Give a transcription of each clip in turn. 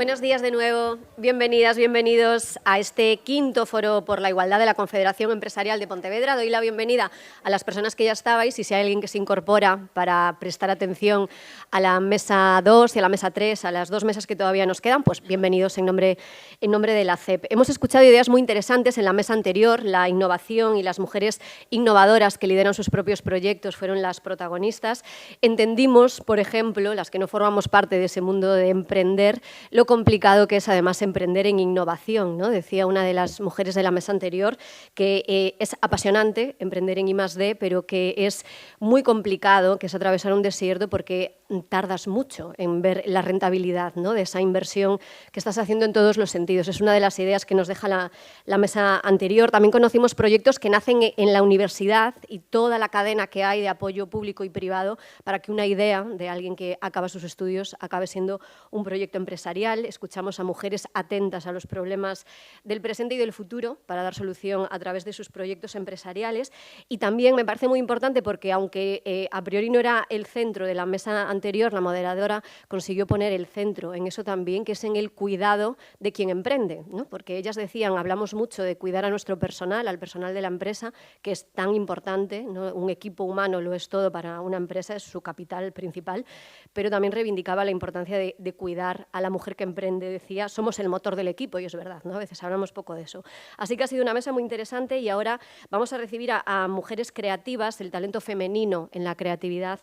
Buenos días de nuevo, bienvenidas, bienvenidos a este quinto foro por la igualdad de la Confederación Empresarial de Pontevedra. Doy la bienvenida a las personas que ya estabais y si hay alguien que se incorpora para prestar atención a la mesa 2 y a la mesa 3, a las dos mesas que todavía nos quedan, pues bienvenidos en nombre de la CEP. Hemos escuchado ideas muy interesantes en la mesa anterior, la innovación y las mujeres innovadoras que lideran sus propios proyectos fueron las protagonistas. Entendimos, por ejemplo, las que no formamos parte de ese mundo de emprender, lo complicado que es además emprender en innovación, ¿no? Decía una de las mujeres de la mesa anterior que es apasionante emprender en I+D, pero que es muy complicado, que es atravesar un desierto porque tardas mucho en ver la rentabilidad, ¿no?, de esa inversión que estás haciendo en todos los sentidos. Es una de las ideas que nos deja la mesa anterior. También conocimos proyectos que nacen en la universidad y toda la cadena que hay de apoyo público y privado para que una idea de alguien que acaba sus estudios acabe siendo un proyecto empresarial. Escuchamos a mujeres atentas a los problemas del presente y del futuro para dar solución a través de sus proyectos empresariales. Y también me parece muy importante porque, aunque a priori no era el centro de la mesa anterior, la moderadora consiguió poner el centro en eso también, que es en el cuidado de quien emprende, ¿no? Porque ellas decían, hablamos mucho de cuidar a nuestro personal, al personal de la empresa, que es tan importante, ¿no? Un equipo humano lo es todo para una empresa, es su capital principal, pero también reivindicaba la importancia de cuidar a la mujer que emprende. Decía, somos el motor del equipo, y es verdad, ¿no? A veces hablamos poco de eso. Así que ha sido una mesa muy interesante y ahora vamos a recibir a mujeres creativas. El talento femenino en la creatividad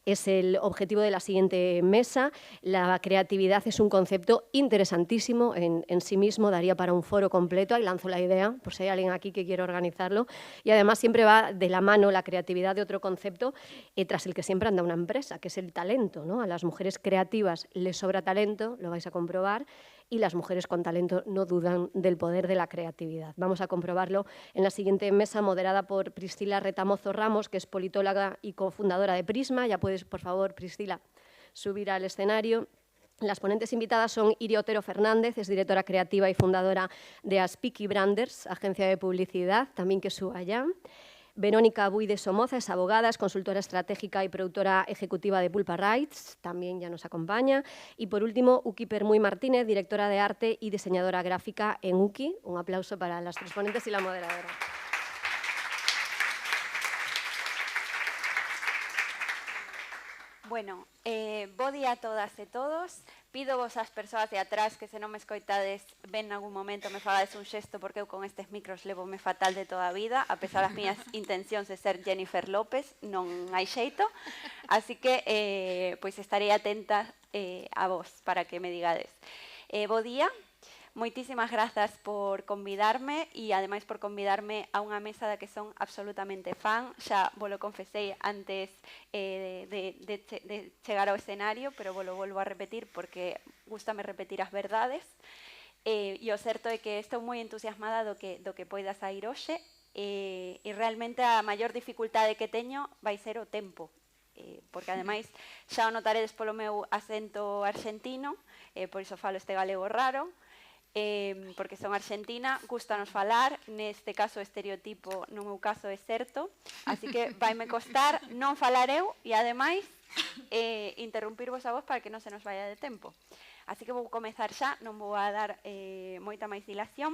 es el objetivo de la siguiente mesa. La creatividad es un concepto interesantísimo en sí mismo, daría para un foro completo. Ahí lanzo la idea, por si hay alguien aquí que quiere organizarlo. Y además siempre va de la mano la creatividad de otro concepto tras el que siempre anda una empresa, que es el talento, ¿no? A las mujeres creativas les sobra talento, lo vais a comprobar, y las mujeres con talento no dudan del poder de la creatividad. Vamos a comprobarlo en la siguiente mesa, moderada por Priscila Retamozo Ramos, que es politóloga y cofundadora de Prisma. Ya puedes, por favor, Priscila, subir al escenario. Las ponentes invitadas son Iria Otero Fernández, es directora creativa y fundadora de Aspiki Branders, agencia de publicidad, también que suba allá. Verónica Buy de Somoza es abogada, es consultora estratégica y productora ejecutiva de Pulpa Rights, también ya nos acompaña. Y por último, Uki Permuy Martínez, directora de arte y diseñadora gráfica en Uki. Un aplauso para las tres ponentes y la moderadora. Bueno, bo día a todas e todos. Pido vos ás persoas de atrás que se non me escoitades ben algún momento me fagades un xesto porque eu con estes micros levome fatal de toda a vida, a pesar das miñas intencións de ser Jennifer López, non hai xeito. Así que pois estarei atenta a vos para que me digades. Bo día. Moitísimas grazas por convidarme e, ademais, por convidarme a unha mesa da que son absolutamente fan. Xa volo confesei antes de chegar ao escenario, pero volo volvo a repetir porque gústame repetir as verdades. E o certo é que estou moi entusiasmada do que poida sair hoxe e realmente a maior dificultade que teño vai ser o tempo. Porque, ademais, xa o notaredes polo meu acento arxentino, por iso falo este galego raro, porque son arxentina, gustanos falar, neste caso estereotipo, no meu caso é certo, así que vaime costar non falar eu e, ademais, interrumpirvos a vos para que non se nos vaya de tempo. Así que vou comezar xa, non vou a dar moita máis dilación.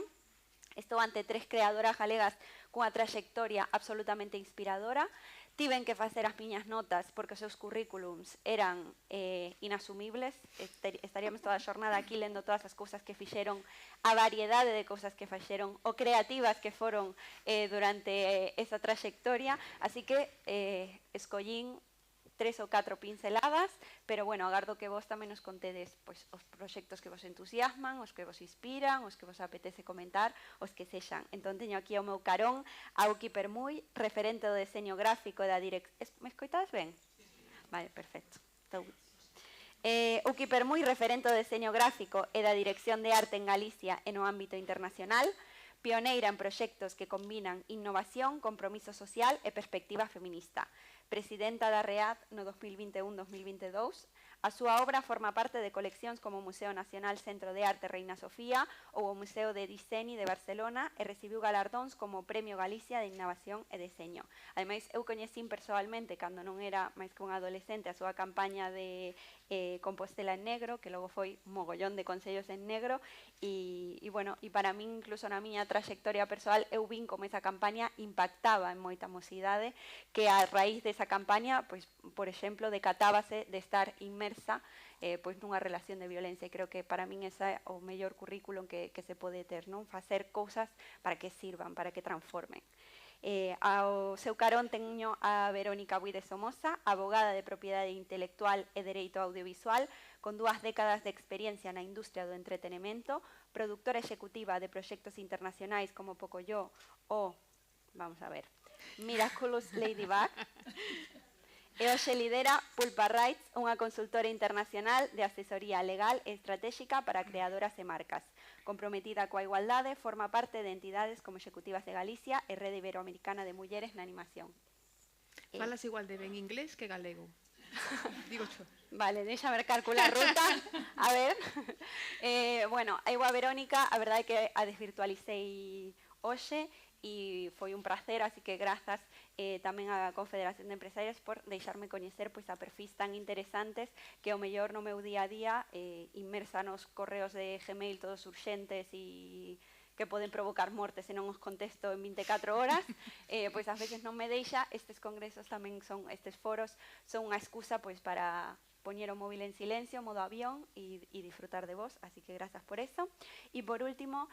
Estou ante tres creadoras galegas cunha traxectoria absolutamente inspiradora. Tiven que facer as miñas notas porque os seus currículums eran inasumibles. Estaríamos toda a xornada aquí lendo todas as cousas que fixeron, a variedade de cousas que fixeron, o creativas que foron durante esa traxectoria. Así que escollín 3 ou 4 pinceladas, pero, bueno, agardo que vos tamén nos contedes pois, os proxectos que vos entusiasman, os que vos inspiran, os que vos apetece comentar, os que sexan. Entón, teño aquí ao meu carón a Uki Permuy, referente do deseño gráfico da dirección... Me escoitades ben? Vale, perfecto. Uki Permuy, referente do deseño gráfico e da dirección de arte en Galicia e no ámbito internacional, pioneira en proxectos que combinan innovación, compromiso social e perspectiva feminista. Presidenta da READ no 2021-2022, a súa obra forma parte de coleccións como o Museo Nacional Centro de Arte Reina Sofía ou o Museo de Diseño de Barcelona e recibiu galardóns como o Premio Galicia de Innovación e Deseño. Ademais, eu coñecín persoalmente, cando non era máis que un adolescente, a súa campaña de Compostela en negro, que logo foi un mogollón de concellos en negro, e bueno, e para min, incluso na miña trayectoria persoal, eu vin como esa campaña impactaba en moita mocidade, que a raíz desa campaña, pois, por exemplo, decatábase de estar inmersa pois nunha relación de violencia, e creo que para min ese é o mellor currículum que se pode ter, non? Facer cousas para que sirvan, para que transformen. Ao seu carón teño a Verónica Buide Somoza, abogada de propiedade intelectual e dereito audiovisual, con 2 décadas de experiencia na industria do entretenimento, productora executiva de proxectos internacionais como Pocoyo ou, vamos a ver, Miraculous Ladybug, e hoxe lidera Pulpa Rights, unha consultora internacional de asesoría legal e estratégica para creadoras e marcas. Comprometida coa igualdade, forma parte de entidades como Executivas de Galicia e Rede Iberoamericana de Mulleres na Animación. Falas igual de ben inglés que galego. Digo xo. Vale, deixa ver calcular ruta. A ver. Bueno, eu a Verónica, a verdade é que a desvirtualicei hoxe e foi un prazer, así que grazas tamén á Confederación de Empresarios por deixarme coñecer pois, a perfis tan interesantes que o mellor no meu día a día inmersa nos correos de Gmail todos urxentes e que poden provocar mortes se non os contesto en 24 horas, pois ás veces non me deixa. Estes congresos tamén son, estes foros son unha excusa pois para poñer o móvil en silencio, modo avión, e disfrutar de vos, así que grazas por eso. E por último,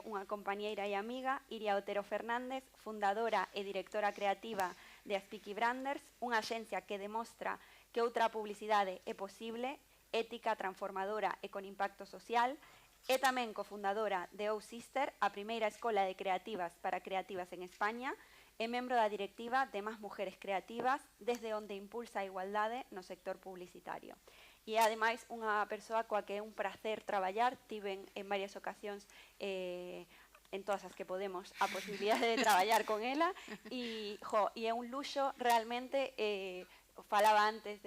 unha compañeira e amiga, Iria Otero Fernández, fundadora e directora creativa de Aspiki Branders, unha axencia que demostra que outra publicidade é posible, ética, transformadora e con impacto social, e tamén cofundadora de O Sister, a primeira escola de creativas para creativas en España, é membro da directiva de Más Mujeres Creativas, desde onde impulsa a igualdade no sector publicitario. E é, ademais, unha persoa coa que é un prazer traballar. Tiven en varias ocasións, en todas as que podemos, a posibilidade de traballar con ela, e é un luxo realmente. Falaba antes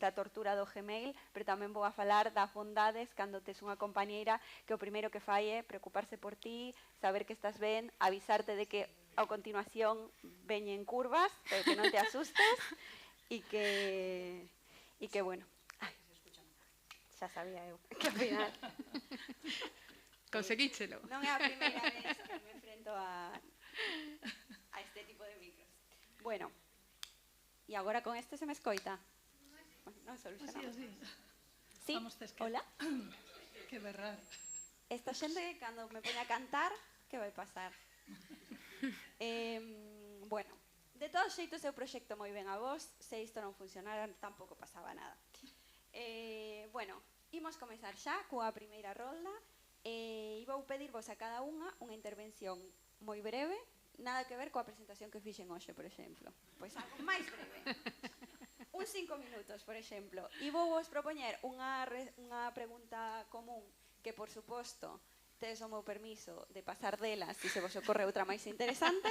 da tortura do Gmail, pero tamén vou a falar das bondades cando tes unha compañeira que o primeiro que fai é preocuparse por ti, saber que estás ben, avisarte de que a continuación veñen curvas, pero que non te asustes, e que bueno, ai, xa sabía eu que ao final conseguíchelo. Non é a primeira vez que me enfrento a este tipo de micros. Bueno, e agora con este se me escoita? Non solucionamos. Sí, hola. Que berrar. Esta xente, cando me pone a cantar, que vai pasar? Bueno, de todos xeitos eu proxecto moi ben a vos. Se isto non funcionara, tampouco pasaba nada. Bueno, imos comezar xa coa primeira rolda e vou pedirvos a cada unha intervención moi breve, nada que ver coa presentación que fixen hoxe, por exemplo. Pois algo máis breve. Uns 5 minutos, por exemplo. E vou vos propoñer unha pregunta común que, por suposto, tedes o meu permiso de pasar delas se se vos ocorre outra máis interesante,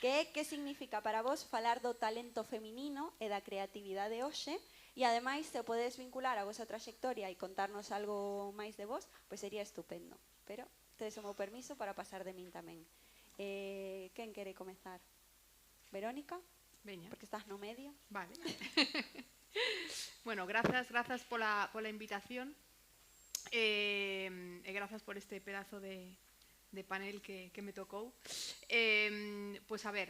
que é que significa para vos falar do talento feminino e da creatividade hoxe, e ademais se o podedes vincular a vosa trayectoria e contarnos algo máis de vos, pois sería estupendo. Pero tedes o meu permiso para pasar de min tamén. Quen quere comezar? Verónica? Veña. Porque estás no medio. Vale. Bueno, grazas pola invitación. E grazas por este pedazo de panel que me tocou. Pois a ver,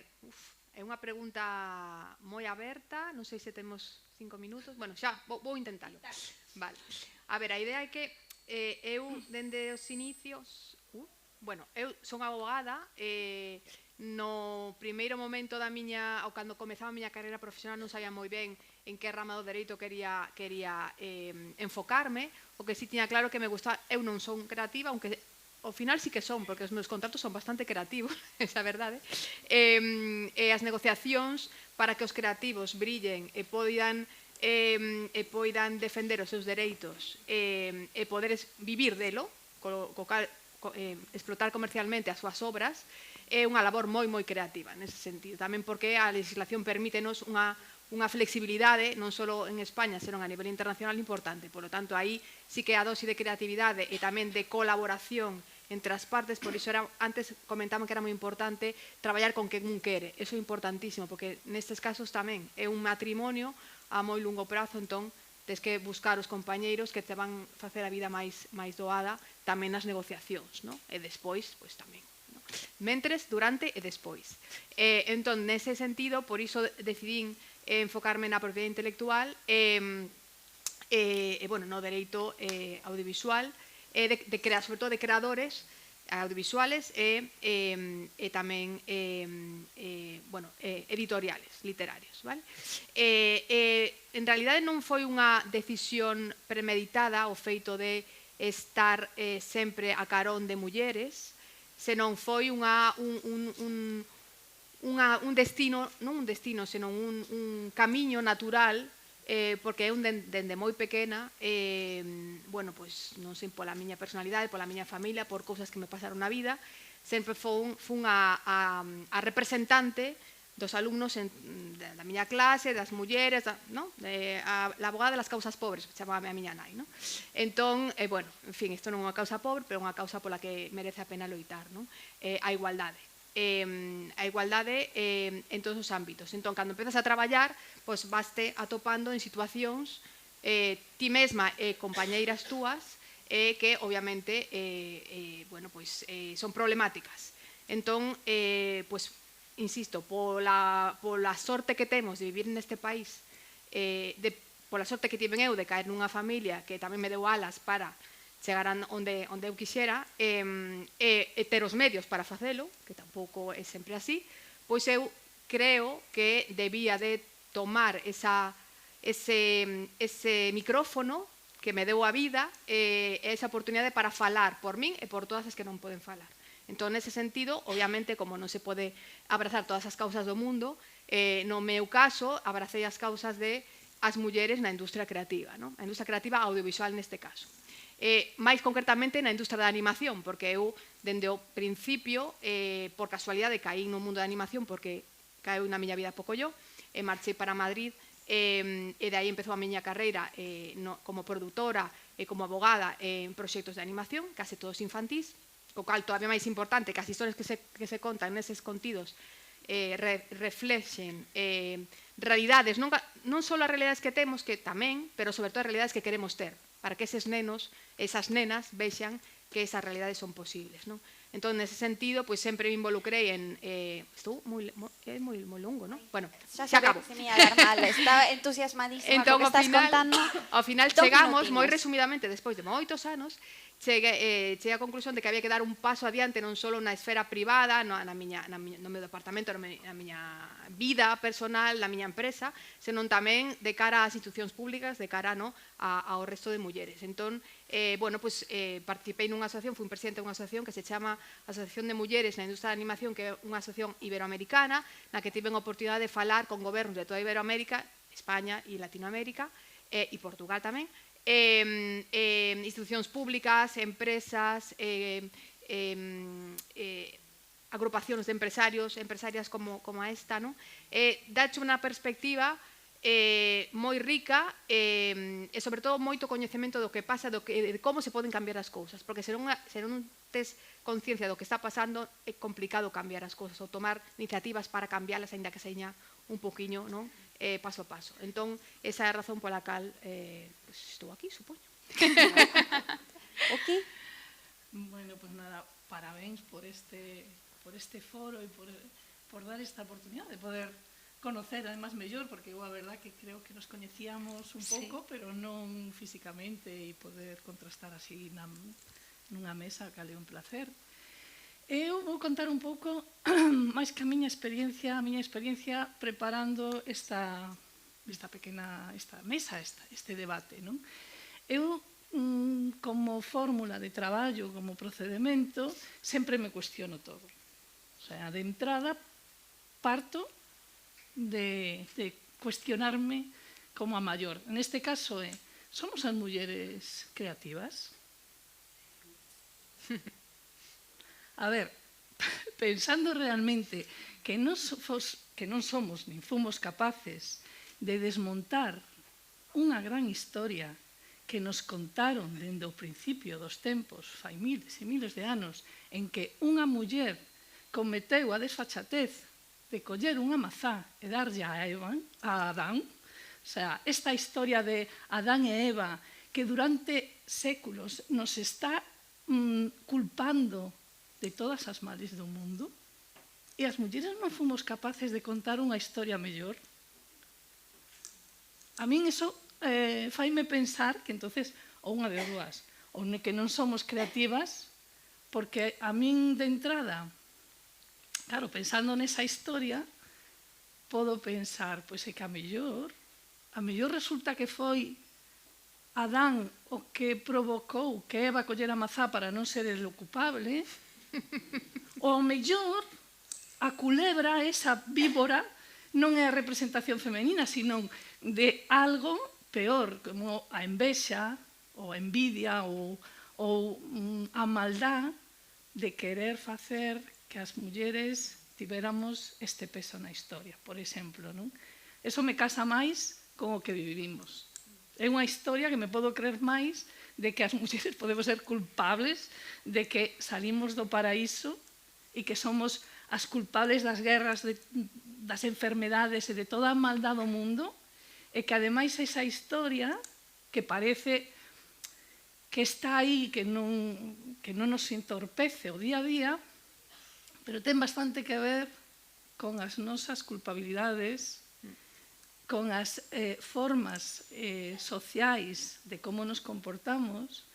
é unha pregunta moi aberta, non sei se temos 5 minutos. Bueno, xa, vou intentalo. Vale. A ver, a idea é que eu, dende os inicios, bueno, eu son abogada, no primeiro momento da miña, ou cando comezaba a miña carreira profesional, non sabía moi ben en que rama do dereito quería enfocarme. O que si tiña claro que me gustaba, eu non son creativa, aunque ao final sí que son, porque os meus contratos son bastante creativos, esa é a verdade. E as negociacións para que os creativos brillen e poidan defender os seus dereitos e poderes vivir delo, co cal explotar comercialmente as súas obras, é unha labor moi creativa nese sentido. Tamén porque a legislación permítenos unha flexibilidade, non só en España, senón a nivel internacional importante. Por lo tanto, aí sí que a dosi de creatividade e tamén de colaboración entre as partes, por iso antes comentaban que era moi importante traballar con quen un quere. Eso é importantísimo, porque nestes casos tamén é un matrimonio a moi longo prazo, entón tes que buscar os compañeiros que te van facer a vida máis doada tamén nas negociacións, non? E despois, pois tamén. Mentres, durante e despois. Entón, nese sentido, por iso decidín enfocarme na propiedade intelectual no dereito audiovisual, sobre todo de creadores audiovisuales e tamén editoriales, literarios. En realidade non foi unha decisión premeditada o feito de estar sempre a carón de mulleres, senón foi un destino, non un destino, senón un camiño natural, porque eu dende moi pequena, non sei, pola miña personalidade, pola miña familia, por cousas que me pasaron na vida, sempre fun a representante dos alumnos da miña clase, das mulleres, a abogada das causas pobres, chamaba a miña nai. Entón, en fin, isto non é unha causa pobre, pero é unha causa pola que merece a pena loitar, a igualdade. A igualdade en todos os ámbitos. Entón, cando empezas a traballar, pois vaste atopando en situacións ti mesma e compañeiras túas que, obviamente, son problemáticas. Entón, insisto, pola sorte que temos de vivir neste país, pola sorte que tiven eu de caer nunha familia que tamén me deu alas para chegar onde eu quixera e ter os medios para facelo, que tampouco é sempre así, pois eu creo que debía de tomar ese micrófono que me deu a vida e esa oportunidade para falar por min e por todas as que non poden falar. Entón, nese sentido, obviamente, como non se pode abrazar todas as causas do mundo, no meu caso, abracei as causas de as mulleres na industria creativa, a industria creativa audiovisual neste caso. Máis concretamente na industria da animación, porque eu, dende o principio, por casualidade, caí no mundo da animación porque caeu na miña vida pouco yo, e marchei para Madrid, e de aí empezou a miña carreira como produtora e como abogada en proxectos de animación, case todos infantís, o cal todavía máis importante que as historias que se contan neses contidos reflexen realidades, non só as realidades que temos, que tamén, pero sobre todo as realidades que queremos ter, para que eses nenos, esas nenas, vexan que esas realidades son posibles. Entón, nese sentido, sempre me involucrei en... Estou moi longo, non? Bueno, xa acabo. Estaba entusiasmadísima co que estás contando. Ao final chegamos, moi resumidamente, despois de moitos anos, cheguei á conclusión de que había que dar un paso adiante non só na esfera privada, no meu departamento, na miña vida personal, na miña empresa, senón tamén de cara ás institucións públicas, de cara ao resto de mulleres. Entón, participei nunha asociación, fui presidente dunha asociación que se chama Asociación de Mulleres na Industria da Animación, que é unha asociación iberoamericana, na que tiven a oportunidade de falar con gobernos de toda Iberoamérica, España e Latinoamérica, e Portugal tamén, institucións públicas, empresas, agrupacións de empresarias como esta, dache unha perspectiva moi rica e, sobre todo, moito coñecemento do que pasa, de como se poden cambiar as cousas, porque se non tes conciencia do que está pasando, é complicado cambiar as cousas ou tomar iniciativas para cambiarlas, aínda que seña un poquinho, paso a paso. Entón, esa é a razón pola cal estou aquí, supoño. Ok. Bueno, pues nada, parabéns por este foro e por dar esta oportunidade de poder conocer, además, mellor, porque eu a verdad que creo que nos coñecíamos un pouco, pero non físicamente, e poder contrastar así nunha mesa, que é un placer. Eu vou contar un pouco máis que a miña experiencia preparando esta mesa, este debate. Eu, como fórmula de traballo, como procedimento, sempre me cuestiono todo. O sea, de entrada, parto de cuestionarme como a maior. En este caso, somos as mulleres creativas? A ver, pensando realmente que non somos nin fomos capaces de desmontar unha gran historia que nos contaron dende o principio dos tempos, fai miles e miles de anos, en que unha muller cometeu a desfachatez de coller unha mazá e darlle a Adán, O sea, esta historia de Adán e Eva, que durante séculos nos está culpando de todas as males do mundo, e as mulleres non fomos capaces de contar unha historia mellor. A min iso faime pensar que entonces, ou unha de dúas, ou que non somos creativas, porque a min de entrada, claro, pensando nesa historia, podo pensar, pois é que a mellor resulta que foi Adán o que provocou que Eva collera a mazá para non ser el ocupable, ou a mellor a culebra, esa víbora, non é a representación femenina, sino de algo peor, como a envexa, ou a envidia, ou a maldad de querer facer que as mulleres tiveramos este peso na historia, por exemplo, non? Eso me casa máis con o que vivimos. É unha historia que me podo creer máis de que as mulleres podemos ser culpables de que salimos do paraíso e que somos as culpables das guerras, das enfermedades e de toda a maldad do mundo, e que ademais esa historia que parece que está aí, que non nos entorpece o día a día, pero ten bastante que ver con as nosas culpabilidades, con as formas sociais de como nos comportamos,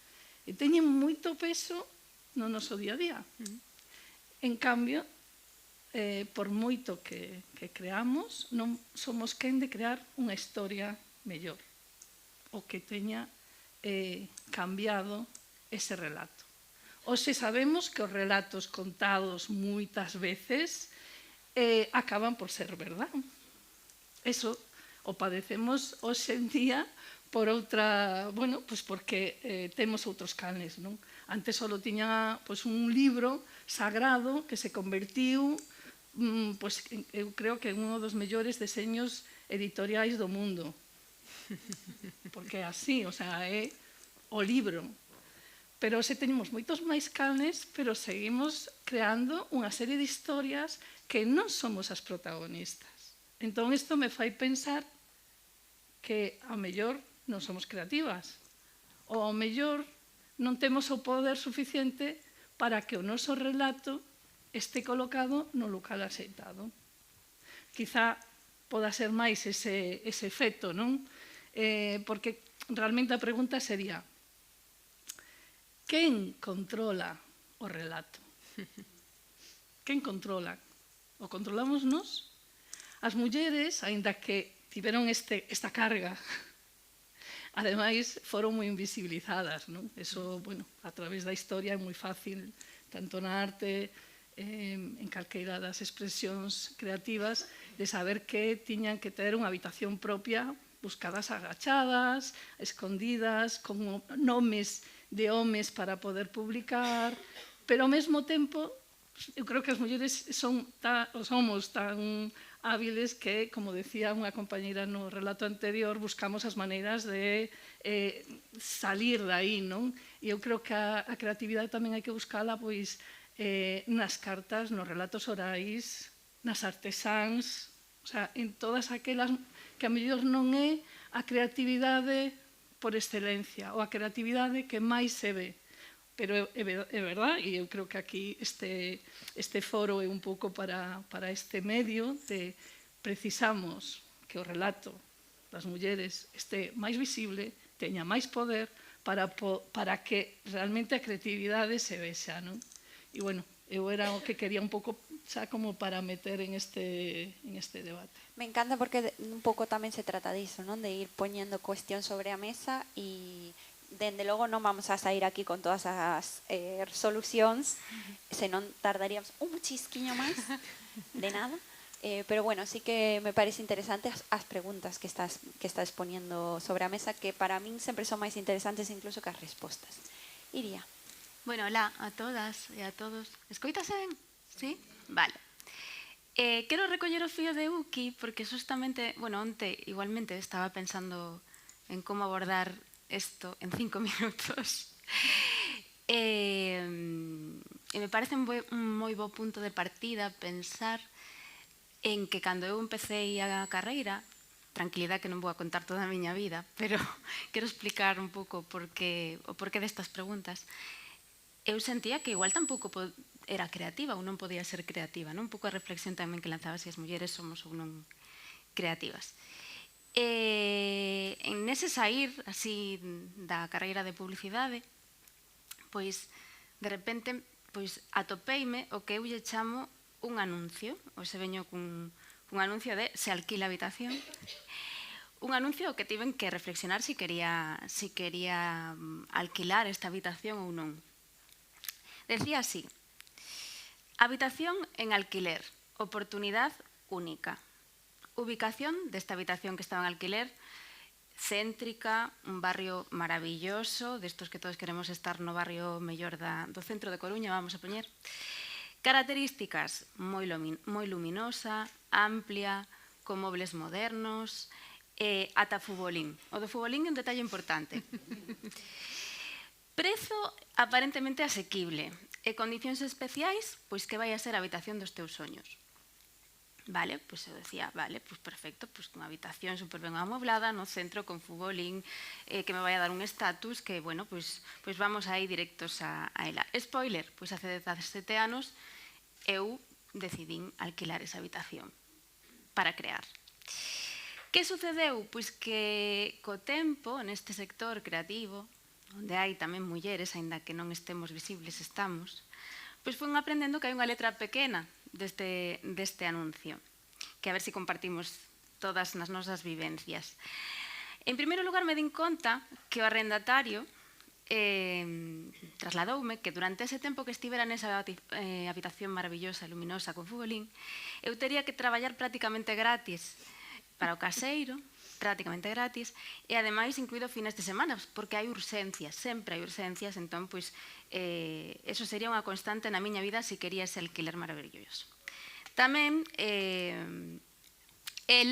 e teñen moito peso no noso día a día. En cambio, por moito que creamos, non somos quen de crear unha historia mellor, o que teña cambiado ese relato. Hoxe sabemos que os relatos contados moitas veces acaban por ser verdade. Eso o padecemos hoxe en día por outra, bueno, pois porque temos outros canes, non? Antes só tiña un libro sagrado que se convertiu, eu creo que en un dos mellores deseños editoriais do mundo. Porque é así, o sea, é o libro. Pero se teñemos moitos máis canes, pero seguimos creando unha serie de historias que non somos as protagonistas. Entón, isto me fai pensar que, ao mellor, non somos creativas. Ou, ao mellor, non temos o poder suficiente para que o noso relato este colocado no local axeitado. Quizá poda ser máis ese efecto, non? Porque realmente a pregunta sería: quen controla o relato? Quen controla? O controlamos nós? As mulleres, aínda que tiveron esta carga, ademais foron moi invisibilizadas, non? Eso, bueno, a través da historia é moi fácil, tanto na arte, en calqueira das expresións creativas, de saber que tiñan que ter unha habitación propia, buscadas agachadas, escondidas, con nomes de homes para poder publicar, pero ao mesmo tempo, eu creo que as mulleres somos tan hábiles que, como decía unha compañeira no relato anterior, buscamos as maneiras de salir dai, non? E eu creo que a creatividade tamén hai que buscala nas cartas, nos relatos orais, nas artesáns, o sea, en todas aquelas que a mellor non é a creatividade por excelencia, ou a creatividade que máis se ve. Pero é verdad, e eu creo que aquí este foro é un pouco para este medio de precisamos que o relato das mulleres este máis visible, teña máis poder para que realmente a creatividade se vexa, non? E, bueno, eu era o que quería un pouco xa como para meter en este debate. Me encanta porque un pouco tamén se trata disso, non? De ir poñendo cuestión sobre a mesa e dende logo non vamos a sair aquí con todas as solucións, senón tardaríamos un chisquiño máis, de nada. Pero bueno, sí que me parece interesante as preguntas que estás poniendo sobre a mesa, que para min sempre son máis interesantes incluso que as respostas. Iria. Bueno, hola a todas e a todos. Escoítase ben? Sí? Vale. Quero recoller o fío de Uki porque justamente, bueno, onte igualmente estaba pensando en como abordar isto en 5 minutos. E me parece un moi bo punto de partida pensar en que cando eu empecé a carreira, tranquilidade que non vou a contar toda a miña vida, pero quero explicar un pouco o porqué destas preguntas. Eu sentía que igual tampouco era creativa ou non podía ser creativa, non? Un pouco a reflexión tamén que lanzaba se as mulleres somos ou non creativas. En nese sair así da carreira de publicidade, pois de repente atopeime o que eu lle chamo un anuncio, ou se veño cun anuncio de se alquila habitación, un anuncio que tiven que reflexionar se quería alquilar esta habitación ou non. Decía así: habitación en alquiler, oportunidade única. Ubicación desta habitación que estaba en alquiler, céntrica, un barrio maravilloso, destos que todos queremos estar no barrio mellor do centro de Coruña, vamos a poñer. Características: moi luminosa, amplia, con mobles modernos, ata futbolín. O do futbolín é un detalle importante. Prezo aparentemente asequible e condicións especiais, pois que vai a ser a habitación dos teus soños. Vale, pois eu decía, vale, pois perfecto, pois unha habitación super ben amoblada no centro con futbolín, que me vai a dar un estatus que, bueno, pois vamos aí directos a ela. Spoiler, pois hace 17 anos eu decidín alquilar esa habitación para crear. Que sucedeu? Pois que co tempo, neste sector creativo, onde hai tamén mulleres, aínda que non estemos visibles, estamos, pois fun aprendendo que hai unha letra pequena deste anuncio, que a ver se compartimos todas nas nosas vivencias. En primeiro lugar, me din conta que o arrendatario trasladoume que durante ese tempo que estivera nesa habitación maravillosa, luminosa, con futbolín, eu tería que traballar prácticamente gratis para o caseiro, prácticamente gratis, e ademais incluído fines de semana, porque hai urxencias, sempre hai urxencias, entón, pois, eso sería unha constante na miña vida se quería ese alquiler maravilloso. Tamén, el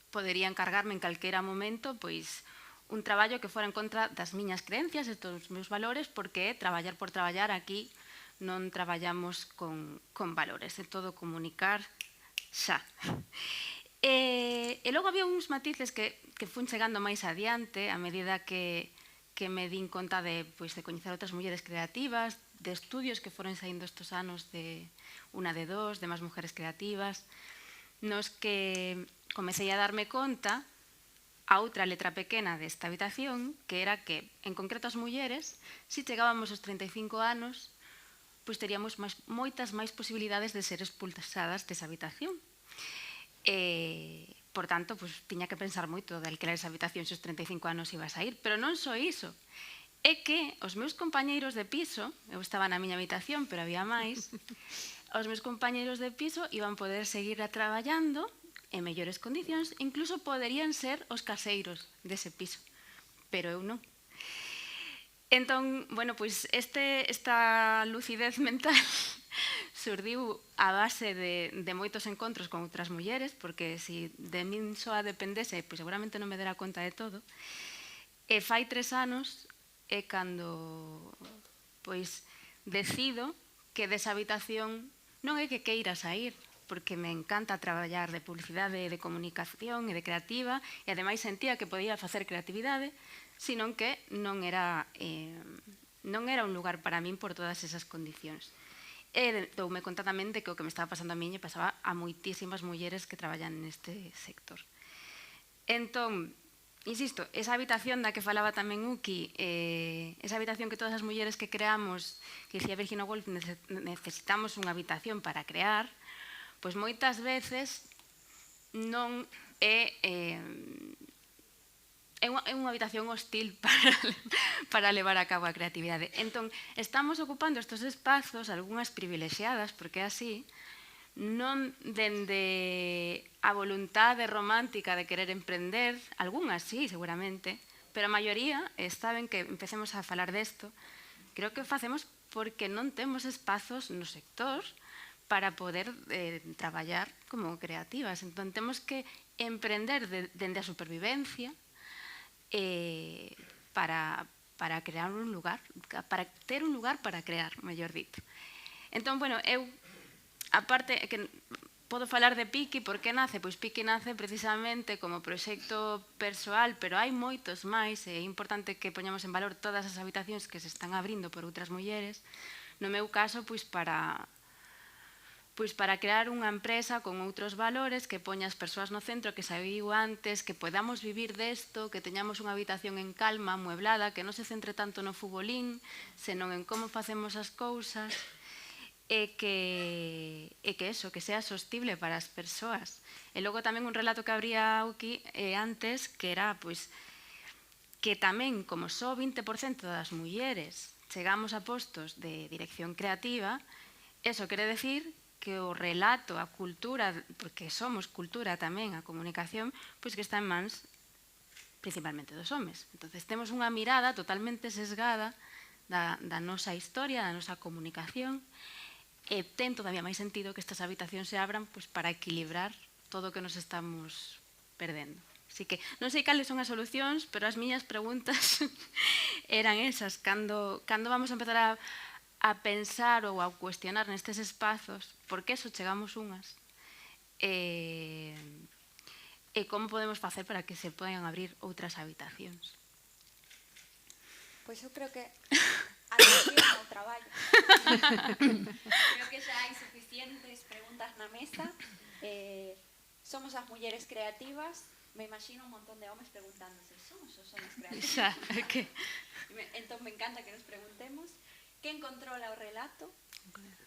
podería encargarme en calquera momento, pois, un traballo que fora en contra das miñas creencias e dos meus valores, porque traballar por traballar aquí non traballamos con valores, é todo comunicar xa. E logo había uns matices que fun chegando máis adiante a medida que me din conta de coñecer outras mulleres creativas, de estudios que foron saindo estes anos de Una de Dos, de Más Mujeres Creativas, nos que comecei a darme conta a outra letra pequena desta habitación, que era que, en concreto as mulleres, se chegábamos aos 35 anos, pois teríamos moitas máis posibilidades de ser expulsadas desa habitación. Por tanto, tiña que pensar moito de alquilar esa habitación se aos 35 anos iba a sair. Pero non só iso, é que os meus compañeiros de piso, eu estaba na miña habitación, pero había máis, os meus compañeiros de piso iban poder seguir traballando en mellores condicións, incluso poderían ser os caseiros dese piso, pero eu non. Entón, bueno, pois esta lucidez mental surdiu a base de moitos encontros con outras mulleres, porque se de min soa dependese, pois seguramente non me dera conta de todo. E fai 3 anos é cando pois decido que desa habitación non é que queira sair, porque me encanta traballar de publicidade, de comunicación e de creativa, e ademais sentía que podía facer creatividade, senón que non era un lugar para min por todas esas condicións. E doume conta tamén de que o que me estaba pasando a min pasaba a moitísimas mulleres que traballan neste sector. Entón, insisto, esa habitación da que falaba tamén Uki, esa habitación que todas as mulleres que creamos, que dicía Virginia Woolf, necesitamos unha habitación para crear, pois moitas veces non é unha habitación hostil para levar a cabo a creatividade. Entón, estamos ocupando estes espazos, algunhas privilexiadas, porque é así, non dende a voluntade romántica de querer emprender, algunhas sí, seguramente, pero a maioría, está ben que empecemos a falar desto, creo que o facemos porque non temos espazos no sector para poder traballar como creativas. Entón, temos que emprender dende a supervivencia para crear un lugar, para ter un lugar para crear, mellor dito. Entón, bueno, eu, aparte, que podo falar de Piki, por que nace? Pois Piki nace precisamente como proxecto persoal, pero hai moitos máis, e é importante que poñamos en valor todas as habitacións que se están abrindo por outras mulleres. No meu caso, pois para crear unha empresa con outros valores, que poña as persoas no centro, que sabiu antes, que podamos vivir desto, que teñamos unha habitación en calma, amueblada, que non se centre tanto no futbolín, senón en como facemos as cousas, e que eso, que sea sostible para as persoas. E logo tamén un relato que abría aquí antes, que era, pois, que tamén, como só 20% das mulleres chegamos a postos de dirección creativa, eso quere decir que o relato, a cultura, porque somos cultura tamén, a comunicación, pois que está en mans principalmente dos homes. Entón, temos unha mirada totalmente sesgada da nosa historia, da nosa comunicación, e ten todavía máis sentido que estas habitacións se abran pois, para equilibrar todo o que nos estamos perdendo. Así que non sei cales son as solucións, pero as miñas preguntas eran esas. Cando vamos a empezar a pensar ou a cuestionar nestes espazos por que só chegamos unhas e como podemos facer para que se podan abrir outras habitacións. Pois eu creo que atención ao traballo. Creo que xa hai suficientes preguntas na mesa. Somos as mulleres creativas. Me imagino un montón de homes preguntándose, somos os homes creativos? Xa, que... Entón me encanta que nos preguntemos. Quen controla o relato?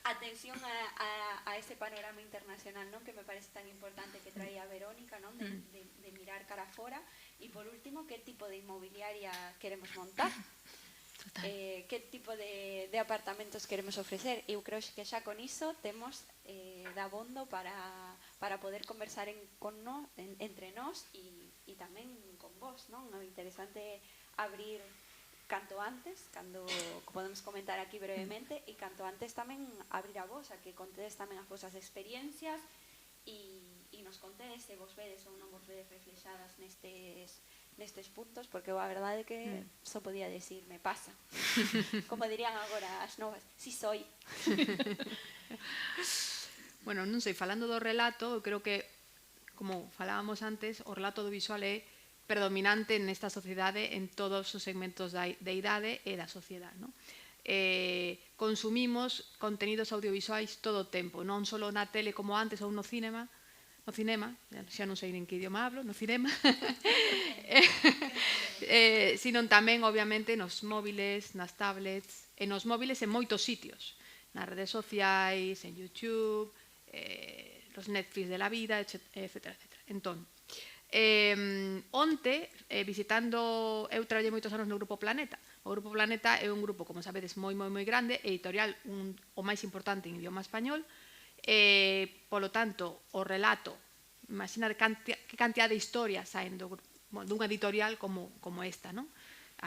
Atención a ese panorama internacional, non, que me parece tan importante que traía a Verónica, non, de mirar cara fora. E por último, que tipo de inmobiliaria queremos montar? Que tipo de apartamentos queremos ofrecer? Eu creo que xa con iso temos dabondo para poder conversar entre nós e tamén con vos, non? É interesante abrir canto antes, cando podemos comentar aquí brevemente, e canto antes tamén abrir a vos, a que contedes tamén as vosas experiencias e nos contedes se vos vedes ou non vos vedes reflexadas nestes puntos, porque a verdade é que só podía decir, me pasa. Como dirían agora as novas, si soy. Bueno, non sei, falando do relato, eu creo que, como falábamos antes, o relato audiovisual é predominante nesta sociedade en todos os segmentos de idade e da sociedade, non? Consumimos contenidos audiovisuais todo o tempo, non só na tele como antes ou no cinema, xa non sei nin que idioma hablo, no cinema, sino tamén, obviamente, nos móviles, nas tablets, e nos móviles en moitos sitios, nas redes sociais, en YouTube, los Netflix de la vida, etcétera, etcétera. Entón, onte, visitando, eu traballei moitos anos no Grupo Planeta. O Grupo Planeta é un grupo, como sabedes, moi grande, editorial o máis importante en idioma español. Polo tanto, o relato, imagina que cantidad de historias saen dunha editorial como esta, non?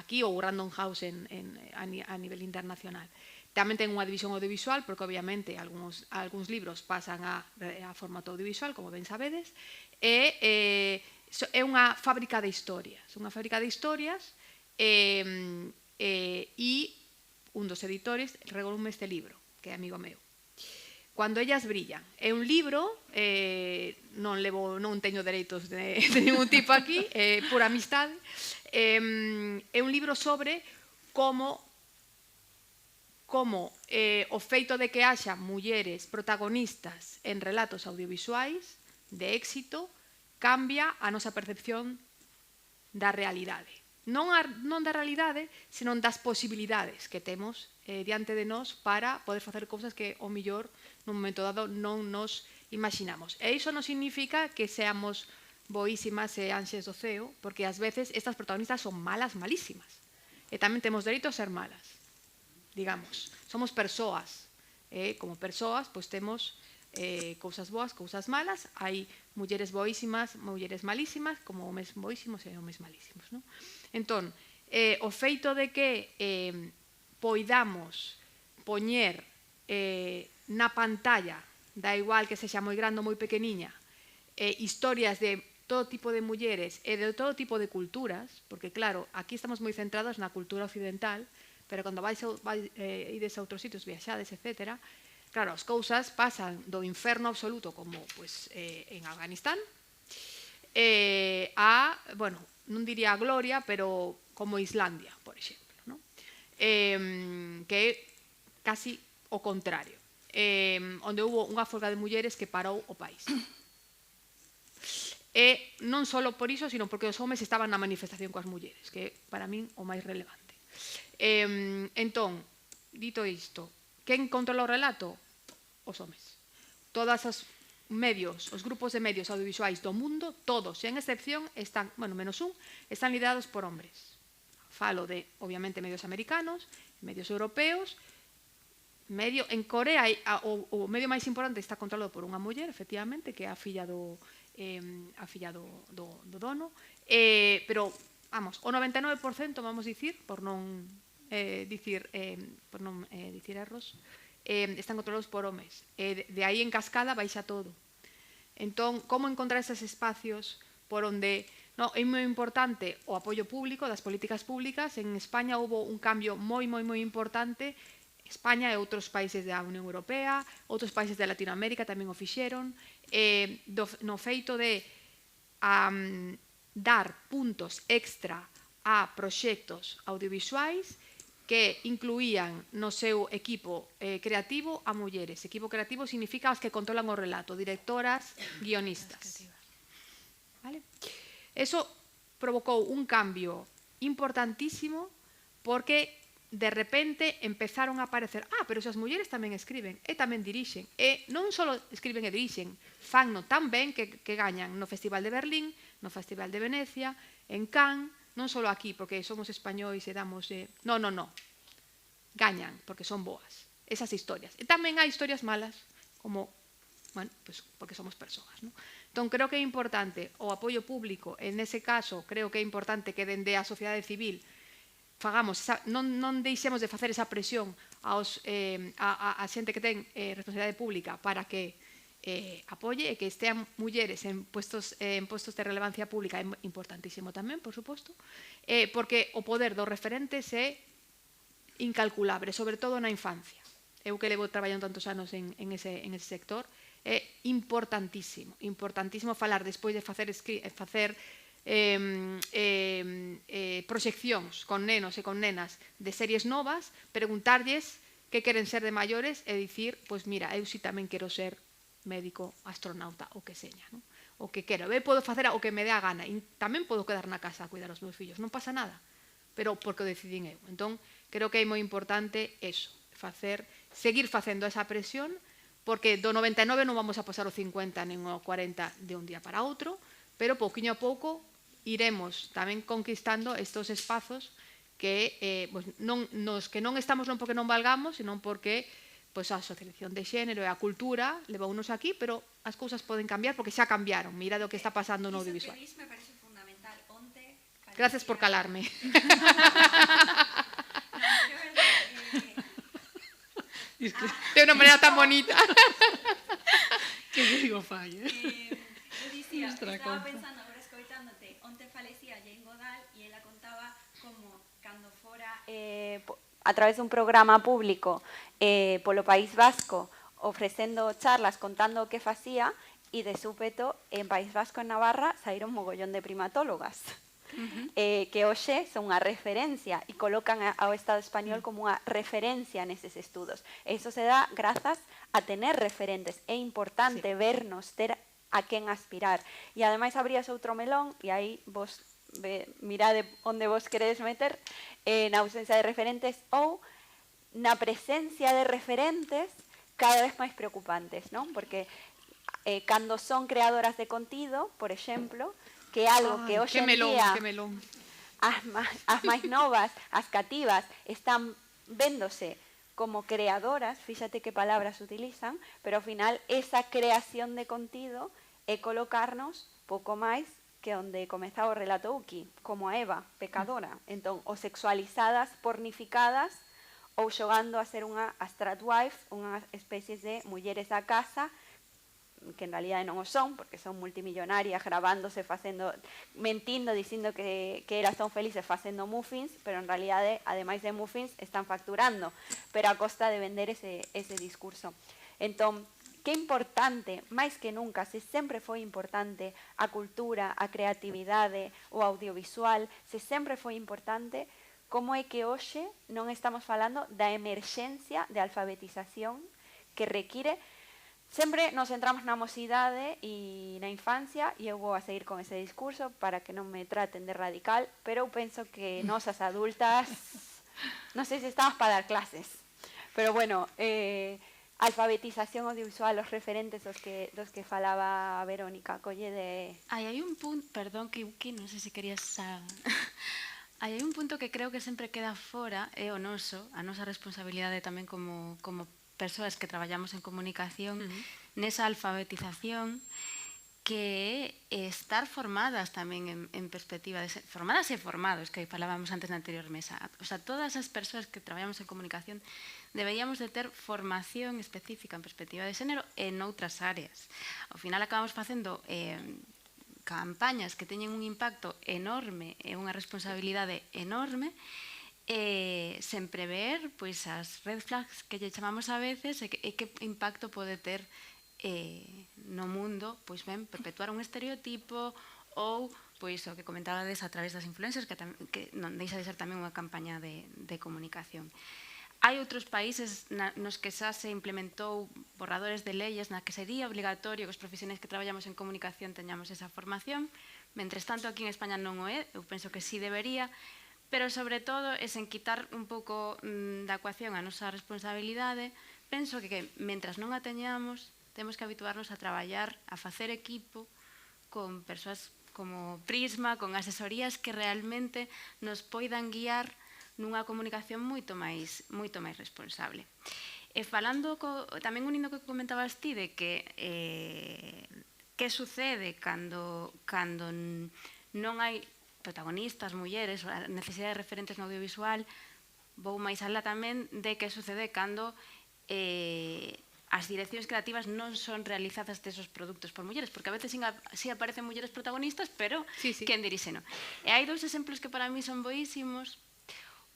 Aquí ou Random House a nivel internacional. Tamén ten unha división audiovisual, porque obviamente algúns libros pasan a formato audiovisual, como ben sabedes, e é unha fábrica de historias. Unha fábrica de historias e un dos editores regaloume este libro, que é amigo meu. Cuando ellas brillan. É un libro, non teño dereitos de ningún tipo aquí, pura amistade. É un libro sobre como o feito de que haxa mulleres protagonistas en relatos audiovisuais de éxito cambia a nosa percepción da realidade. Non da realidade, senón das posibilidades que temos diante de nós para poder facer cousas que, ao millor, nun momento dado non nos imaginamos. E iso non significa que seamos boísimas e anxes do ceo, porque ás veces estas protagonistas son malas, malísimas. E tamén temos dereito a ser malas, digamos. Somos persoas. Como persoas, pois temos cousas boas, cousas malas. Hai mulleres boísimas, mulleres malísimas, como homes boísimos e homes malísimos, non? Entón, o feito de que poidamos poñer na pantalla, da igual que sexa moi grande ou moi pequeniña, historias de todo tipo de mulleres e de todo tipo de culturas, porque claro, aquí estamos moi centrados na cultura occidental, pero cando ides a outros sitios, viaxades, etc., Claro, as cousas pasan do inferno absoluto como pues, en Afganistán a, bueno, non diría a gloria, pero como Islandia, por exemplo, ¿no? Que é casi o contrario, onde houve unha folga de mulleres que parou o país. E non só por iso, sino porque os homes estaban na manifestación coas mulleres, que é para min o máis relevante. Entón, dito isto, quen controla o relato? Os homes. Todas as medios, os grupos de medios audiovisuais do mundo, todos, sen excepción, están, bueno, menos un, están liderados por hombres. Falo de, obviamente, medios americanos, medios europeos, en Corea o medio máis importante está controlado por unha muller, efectivamente, que é a filla do dono, pero, vamos, o 99%, vamos dicir, por non dicir erros, están controlados por homes. De aí en cascada baixa todo. Entón, como encontrar esos espacios por onde é moi importante o apoio público das políticas públicas? En España houve un cambio moi importante. España e outros países da Unión Europea, outros países de Latinoamérica tamén o fixeron, no feito de dar puntos extra a proxectos audiovisuais que incluían no seu equipo creativo a mulleres. Equipo creativo significa os que controlan o relato, directoras, guionistas. Vale? Eso provocou un cambio importantísimo porque de repente empezaron a aparecer, pero se as mulleres tamén escriben e tamén dirixen, e non só escriben e dirixen, fanno tan ben que gañan no Festival de Berlín, no Festival de Venecia, en Cannes, non só aquí, porque somos españois e damos... No. Gañan, porque son boas. Esas historias. E tamén hai historias malas, como, bueno, pues porque somos persoas, ¿no? Entón, creo que é importante o apoio público, en ese caso, creo que é importante que dende a sociedade civil fagamos, non deixemos de facer esa presión a xente que ten responsabilidade pública para que apoie e que estean mulleres en puestos de relevancia pública é importantísimo tamén, por suposto, porque o poder dos referentes é incalculable, sobre todo na infancia. Eu que levo traballando tantos anos en ese sector, é importantísimo falar despois de facer proxeccións con nenos e con nenas de series novas, preguntarlles que queren ser de maiores e dicir, pois mira, eu si tamén quero ser médico, astronauta, o que seña, non? O que quero. Eu podo facer o que me dé a gana. E tamén podo quedar na casa a cuidar os meus fillos. Non pasa nada. Pero porque o decidín eu. Entón, creo que é moi importante eso, seguir facendo esa presión, porque do 99 non vamos a pasar o 50 nin o 40 de un día para outro, pero pouquiño a pouco iremos tamén conquistando estos espazos que nos que non estamos non porque non valgamos, senón porque a asociación de xénero e a cultura levounos aquí, pero as cousas poden cambiar porque xa cambiaron. Mira do que está pasando no audiovisual. Iso que me parece fundamental. Onte Gracias por calarme. De unha maneira tan bonita. Que digo fai, eu dicía, estaba pensando, agora escoitándote, onte falecía Jane Goodall e ela contaba como cando fora a través dun programa público polo País Vasco ofrecendo charlas contando o que facía e de súpeto en País Vasco en Navarra saíron mogollón de primatólogas que hoxe son unha referencia e colocan ao Estado español como unha referencia neses estudos. Eso se dá grazas a tener referentes. É importante vernos, ter a quen aspirar. E ademais abrías outro melón e aí vos mirade onde vos queredes meter na ausencia de referentes ou na presencia de referentes cada vez máis preocupantes, non? Porque cando son creadoras de contido, por exemplo, que é algo que hoxe en día as máis novas, as cativas, están véndose como creadoras, fíxate que palabras utilizan, pero ao final esa creación de contido é colocarnos pouco máis que onde comezaba o relato Uki, como a Eva, pecadora. Entón, o sexualizadas, pornificadas, ou xogando a ser unha astrat wife, unha especie de mulleres da casa, que en realidad non o son, porque son multimillonarias gravándose, mentindo, dicindo que elas son felices facendo muffins, pero en realidad, ademais de muffins, están facturando, pero a costa de vender ese discurso. Entón, que importante, máis que nunca, se sempre foi importante a cultura, a creatividade, o audiovisual, se sempre foi importante, como é que hoxe non estamos falando da emerxencia de alfabetización que require. Sempre nos centramos na mocidade e na infancia, e eu vou a seguir con ese discurso para que non me traten de radical, pero eu penso que nós as adultas, non sei se estamos para dar clases, pero bueno, alfabetización audiovisual, os referentes dos que falaba a Verónica, colle de... Hai un punto, perdón, que non sei se querías... Hai un punto que creo que sempre queda fora, é o noso, a nosa responsabilidade tamén como persoas que traballamos en comunicación, nesa alfabetización, que é estar formadas tamén en perspectiva de formadas e formados, que falábamos antes na anterior mesa. O sea, todas as persoas que traballamos en comunicación deberíamos de ter formación específica en perspectiva de xénero en outras áreas. Ao final acabamos facendo campañas que teñen un impacto enorme e unha responsabilidade enorme, sen prever as red flags que lle chamamos a veces e que impacto pode ter no mundo, perpetuar un estereotipo ou o que comentabades a través das influencers, que non deixa de ser tamén unha campaña de comunicación. Hai outros países nos que xa se implementou borradores de leyes na que sería obligatorio que os profesionais que traballamos en comunicación teñamos esa formación. Mentres tanto, aquí en España non o é, eu penso que sí debería, pero sobre todo é sen quitar un pouco da ecuación a nosa responsabilidade. Penso que mentras non a teñamos, temos que habituarnos a traballar, a facer equipo con persoas como Prisma, con asesorías que realmente nos poidan guiar nunha comunicación moito máis responsable. E falando, tamén unindo que comentabas ti, de que sucede cando non hai protagonistas, mulleres, a necesidade de referentes no audiovisual, vou máis alá tamén de que sucede cando as direccións creativas non son realizadas desos produtos por mulleres, porque a veces sí aparecen mulleres protagonistas, pero quen dirixe non. E hai dous exemplos que para mí son boísimos.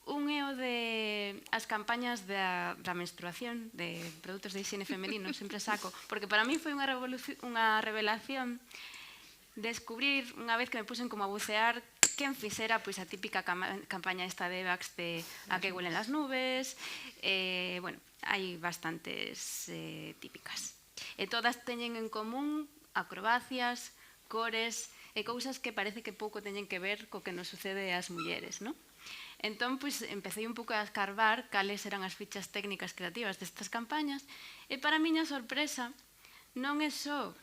Un é o de as campañas da menstruación, de produtos de higiene femenino, sempre saco, porque para mí foi unha revelación descubrir, unha vez que me pusen como a bucear, quen fixera a típica campaña esta de Vax de a que huelen las nubes. Bueno, hai bastantes típicas. E todas teñen en común acrobacias, cores e cousas que parece que pouco teñen que ver co que nos sucede ás mulleres, non? Entón, empecé un pouco a escarbar cales eran as fichas técnicas creativas destas campañas e para a miña sorpresa non é só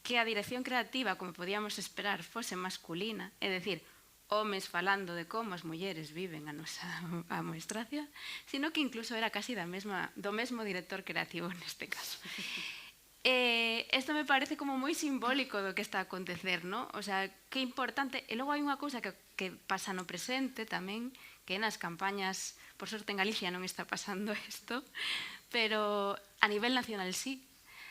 que a dirección creativa, como podíamos esperar, fose masculina, é dicir, homes falando de como as mulleres viven a nosa menstruación, sino que incluso era casi do mesmo director creativo neste caso. Isto me parece como moi simbólico do que está a acontecer, non? O sea, que importante. E logo hai unha cousa que pasa no presente tamén, que nas campañas, por sorte en Galicia non está pasando isto, pero a nivel nacional sí.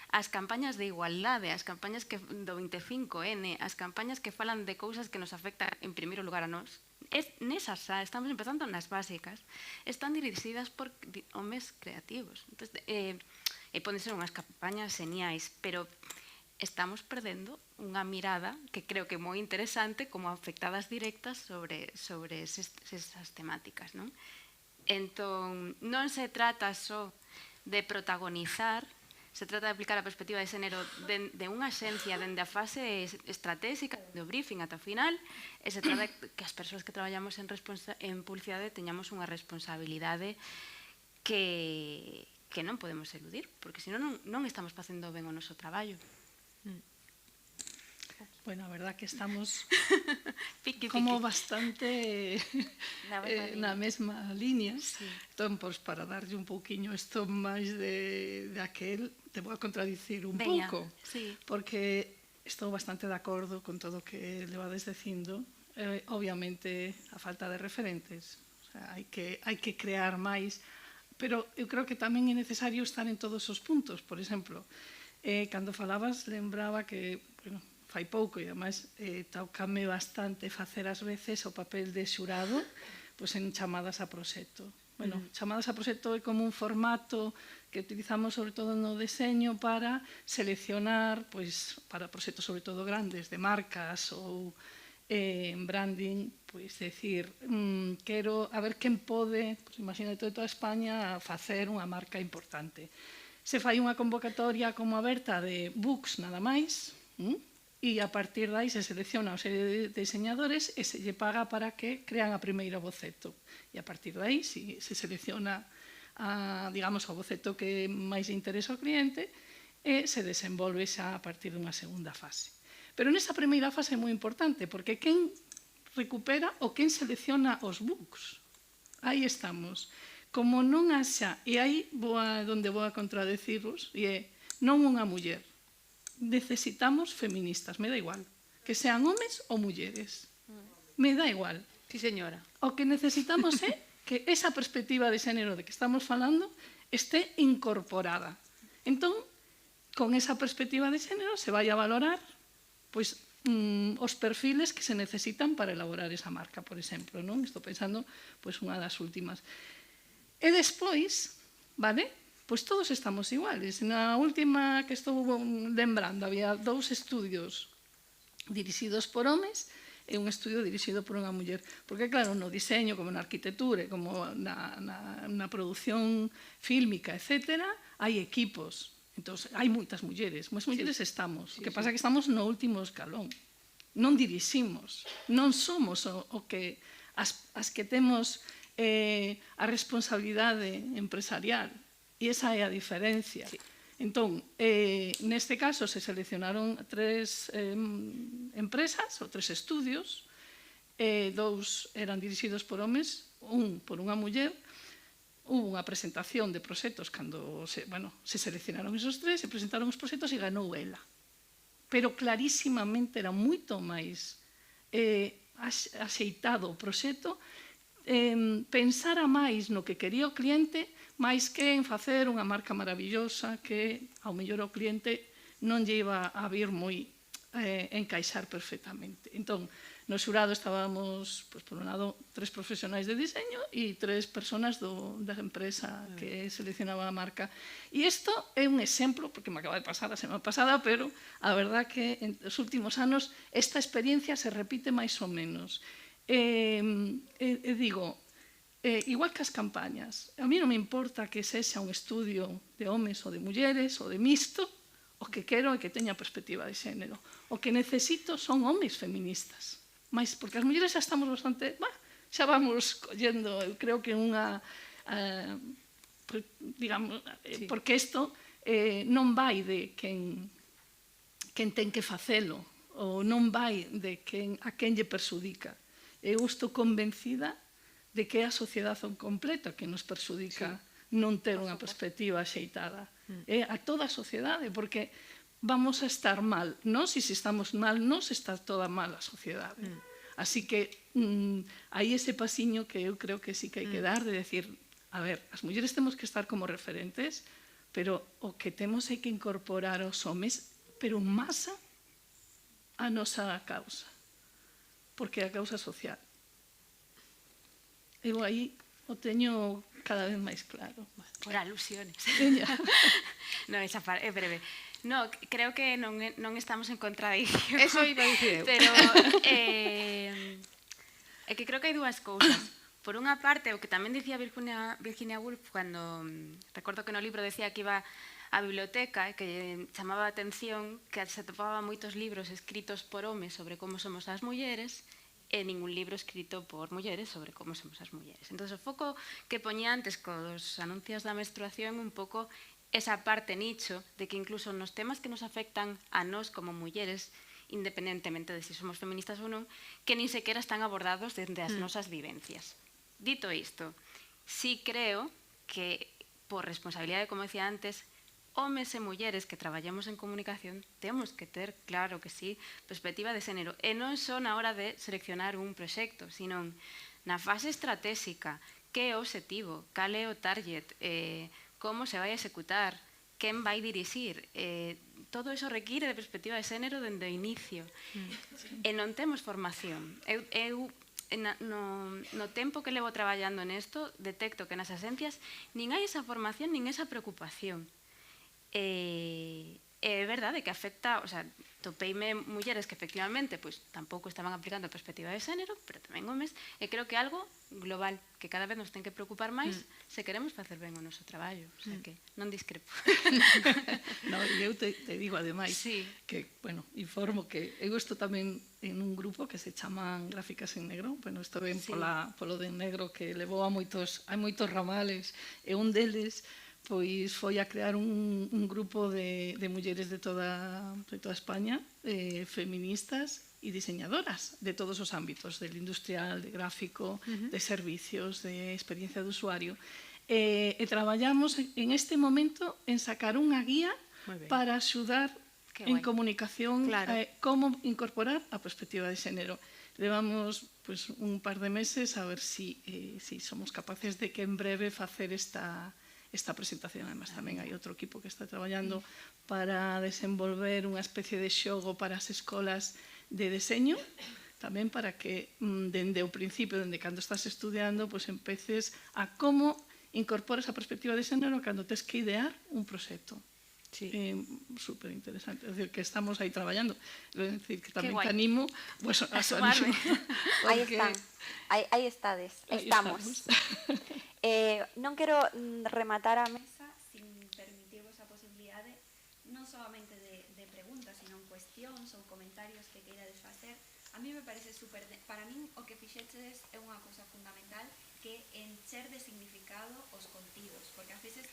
As campañas de igualdade, as campañas do 25N, as campañas que falan de cousas que nos afectan en primeiro lugar a nós, nesas xa, estamos empezando nas básicas, están dirixidas por homes creativos. E poden ser unhas campañas geniais, pero estamos perdendo unha mirada que creo que é moi interesante como afectadas directas sobre esas temáticas, non? Entón, non se trata só de protagonizar, se trata de aplicar a perspectiva de xénero de unha xencia dende a fase estratégica, do briefing ata o final, e se trata de que as persoas que traballamos en publicidade teñamos unha responsabilidade que non podemos eludir, porque senón non estamos facendo ben o noso traballo. Bueno, a verdad que estamos como bastante na mesma línea. Entón, para darlle un pouquiño isto máis de aquel, te vou a contradicir un pouco, porque estou bastante de acordo con todo o que levades dicindo. Obviamente, a falta de referentes. Hai que crear máis, pero eu creo que tamén é necesario estar en todos os puntos. Por exemplo, Cando falabas, lembraba que, bueno, fai pouco, e ademais tocame bastante facer ás veces o papel de xurado pois en chamadas a proxecto. Bueno, chamadas a proxecto é como un formato que utilizamos sobre todo no deseño para seleccionar, pois, para proxectos sobre todo grandes, de marcas ou en branding, pois decir, quero a ver quen pode, pois imagínate toda España, facer unha marca importante. Se fai unha convocatoria como aberta de books nada máis, e a partir de aí se selecciona unha serie de diseñadores e se lle paga para que crean a primeira boceto. E a partir de aí se selecciona digamos, o boceto que máis interesa ao cliente e se desenvolve xa a partir dunha segunda fase. Pero nesa primeira fase é moi importante, porque quen recupera ou quen selecciona os books. Aí estamos. Como non haxa, e aí onde vou a contradecirvos, e é non unha muller. Necesitamos feministas, me dá igual, que sean homes ou mulleres. Me dá igual. Sí, señora. O que necesitamos é que esa perspectiva de xénero de que estamos falando esté incorporada. Entón, con esa perspectiva de xénero se vai a valorar pois, os perfiles que se necesitan para elaborar esa marca, por exemplo. Non? Estou pensando pois, unha das últimas. E despois, vale? Pois todos estamos iguales. Na última que estou lembrando, había 2 estudios dirixidos por homes e un estudio dirixido por unha muller. Porque, claro, no diseño, como na arquitectura, como na produción fílmica, etc., hai equipos. Entón, hai moitas mulleres. Moitas mulleres estamos. O que pasa é que estamos no último escalón. Non diriximos. Non somos as que temos a responsabilidade empresarial. E esa é a diferencia. Entón, neste caso se seleccionaron 3 empresas ou 3 estudios, 2 eran dirixidos por homes, un por unha muller. Hubo unha presentación de proxectos cando se seleccionaron esos 3, se presentaron os proxectos e ganou ela. Pero clarísimamente era moito máis axeitado o proxecto, pensara máis no que quería o cliente máis que en facer unha marca maravillosa que ao mellor o cliente non lle iba a vir moi encaixar perfectamente. Entón, no xurado estábamos, por un lado, 3 profesionais de diseño e 3 persoas da empresa que seleccionaba a marca. E isto é un exemplo, porque me acaba de pasar a semana pasada, pero a verdad que en os últimos anos esta experiencia se repite máis ou menos. Digo, igual que as campañas, a mí non me importa que sexa un estudio de homes ou de mulleres ou de mixto, o que quero é que teña perspectiva de xénero. O que necesito son homes feministas. Mas porque as mulleres xa estamos bastante, xa vamos collendo, eu creo que unha, digamos, porque isto non vai de quen ten que facelo, ou non vai de a quen lle perxudica. Eu estou convencida de que é a sociedade completa que nos perxudica non ter unha perspectiva axeitada. É a toda a sociedade, porque vamos a estar mal. Nós, e se estamos mal, nós está toda mal a sociedade. Así que hai ese pasiño que eu creo que sí que hai que dar, de decir, a ver, as mulleres temos que estar como referentes, pero o que temos é que incorporar os homes, pero en masa, a nosa causa. Porque é a causa social. Eu aí o teño cada vez máis claro. Por alusiones. Non, esa parte é breve. No, creo que non estamos en contradicción. Eso iba a dicir eu. Pero é que creo que hai dúas cousas. Por unha parte, o que tamén dicía Virginia Woolf, cando recordo que no libro decía que iba á biblioteca e que chamaba a atención que se atopaba moitos libros escritos por homes sobre como somos as mulleres e ningún libro escrito por mulleres sobre como somos as mulleres. Entón, o foco que poñía antes cos anuncios da menstruación un pouco esa parte nicho de que incluso nos temas que nos afectan a nós como mulleres, independentemente de si somos feministas ou non, que nin sequera están abordados dende as nosas vivencias. Dito isto, sí creo que por responsabilidade, como decía antes, homes e mulleres que traballamos en comunicación temos que ter, claro que sí, perspectiva de xénero. E non só na hora de seleccionar un proxecto, sino na fase estratégica, que é o obxectivo, cal é o target, como se vai a executar, quen vai dirixir, todo eso require de perspectiva de xénero dende o inicio. E non temos formación. Eu no tempo que levo traballando nesto, detecto que nas agencias nin hai esa formación, nin esa preocupación. É verdade que afecta, o sea, topeime mulleres que efectivamente pois tampouco estaban aplicando a perspectiva de xénero, pero tamén homes, e creo que é algo global, que cada vez nos ten que preocupar máis se queremos facer ben o noso traballo, o sea que non discrepo. No, e eu te digo ademais Sí. que, bueno, informo que eu estou tamén en un grupo que se chaman Gráficas en Negro, bueno, isto ven Sí. polo de negro que levou a moitos ramales, e un deles pois foi a crear un grupo de mulleres de toda España, feministas e diseñadoras de todos os ámbitos, del industrial, de gráfico, de servicios, de experiencia de usuario. E traballamos en este momento en sacar unha guía para axudar en comunicación como incorporar a perspectiva de xénero. Levamos un par de meses a ver si somos capaces de que en breve facer esta presentación. Además, tamén hai outro equipo que está traballando para desenvolver unha especie de xogo para as escolas de deseño, tamén para que, dende o principio, dende cando estás estudiando, empeces a como incorporas a perspectiva de xénero cando tes que idear un proxecto. Súper interesante, é dicir, que estamos aí traballando. É dicir, que tamén te animo a sumarme. Aí están, aí estades, estamos. Non quero rematar a mesa sin permitirvos a posibilidade non solamente de preguntas, sino en cuestións ou comentarios que queirades facer. A mí me parece super... Para min o que fixeches é unha cousa fundamental, que encher de significado os contidos, porque ás veces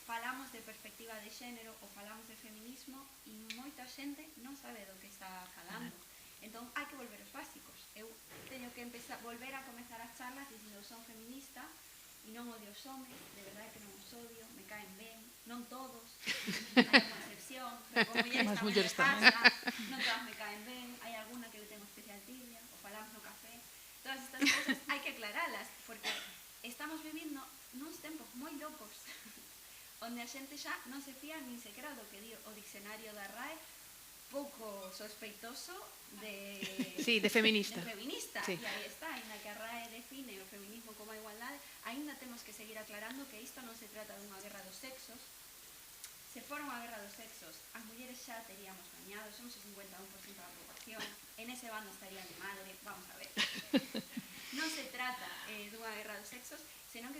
falamos de perspectiva de xénero ou falamos de feminismo e moita xente non sabe do que está falando. Entón, hai que volver aos básicos. Eu teño que volver a comezar as charlas dicindo son feminista e non odio os homes, de verdade que non os odio, me caen ben, non todos, hai unha excepción, pero con mulleres tamén me pasa, non todas me caen ben, hai alguna que eu tengo especial tibia, o falamos no café. Todas estas cousas hai que aclaralas, porque estamos vivindo nuns tempos moi locos, onde a xente xa non se fía nin sequera do que di o diccionario da RAE, pouco sospeitoso de feminista. E aí está, ainda que a RAE define o feminismo como a igualdade, ainda temos que seguir aclarando que isto non se trata dunha guerra dos sexos. Se fora unha guerra dos sexos, as mulleres xa teríamos gañado, somos o 51% da poboación, en ese bando estaría mi madre, vamos a ver. Non se trata dunha guerra dos sexos, senón que